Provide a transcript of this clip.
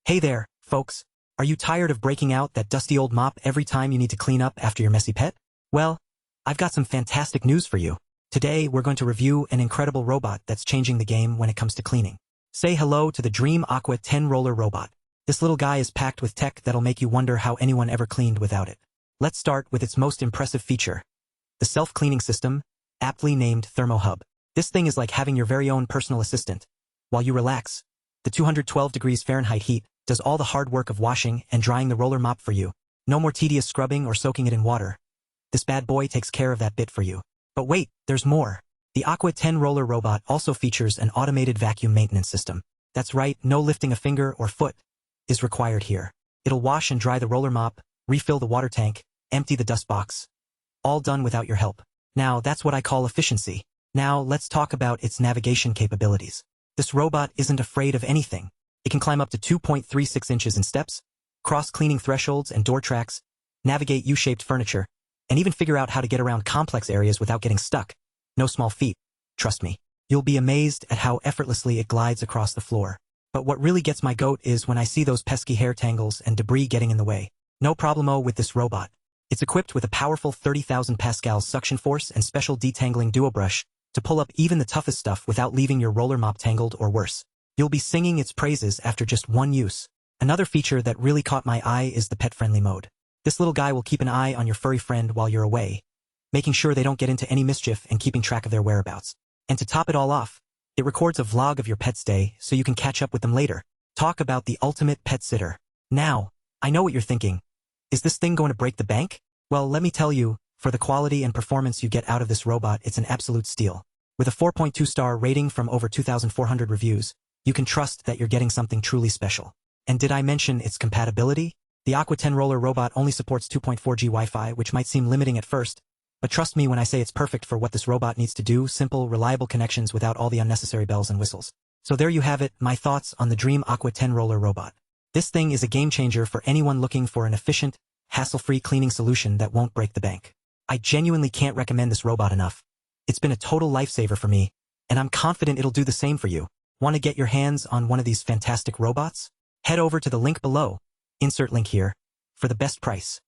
Hey there, folks. Are you tired of breaking out that dusty old mop every time you need to clean up after your messy pet? Well, I've got some fantastic news for you. Today, we're going to review an incredible robot that's changing the game when it comes to cleaning. Say hello to the DREAME Aqua10 roller robot. This little guy is packed with tech that'll make you wonder how anyone ever cleaned without it. Let's start with its most impressive feature, the self-cleaning system, aptly named Thermo Hub. This thing is like having your very own personal assistant. While you relax, the 212 degrees Fahrenheit heat does all the hard work of washing and drying the roller mop for you. No more tedious scrubbing or soaking it in water. This bad boy takes care of that bit for you. But wait, there's more. The Aqua10 roller robot also features an automated vacuum maintenance system. That's right, no lifting a finger or foot is required here. It'll wash and dry the roller mop, refill the water tank, empty the dust box. All done without your help. Now, that's what I call efficiency. Now, let's talk about its navigation capabilities. This robot isn't afraid of anything. It can climb up to 2.36 inches in steps, cross cleaning thresholds and door tracks, navigate U-shaped furniture, and even figure out how to get around complex areas without getting stuck. No small feat, trust me. You'll be amazed at how effortlessly it glides across the floor. But what really gets my goat is when I see those pesky hair tangles and debris getting in the way. No problemo with this robot. It's equipped with a powerful 30,000 pascals suction force and special detangling duo brush to pull up even the toughest stuff without leaving your roller mop tangled or worse. You'll be singing its praises after just one use. Another feature that really caught my eye is the pet-friendly mode. This little guy will keep an eye on your furry friend while you're away, making sure they don't get into any mischief and keeping track of their whereabouts. And to top it all off, it records a vlog of your pet's day so you can catch up with them later. Talk about the ultimate pet sitter. Now, I know what you're thinking. Is this thing going to break the bank? Well, let me tell you, for the quality and performance you get out of this robot, it's an absolute steal. With a 4.2-star rating from over 2,400 reviews, you can trust that you're getting something truly special. And did I mention its compatibility? The Aqua10 roller robot only supports 2.4G Wi-Fi, which might seem limiting at first, but trust me when I say it's perfect for what this robot needs to do, simple, reliable connections without all the unnecessary bells and whistles. So there you have it, my thoughts on the DREAME Aqua10 roller robot. This thing is a game changer for anyone looking for an efficient, hassle-free cleaning solution that won't break the bank. I genuinely can't recommend this robot enough. It's been a total lifesaver for me, and I'm confident it'll do the same for you. Want to get your hands on one of these fantastic robots? Head over to the link below, insert link here, for the best price.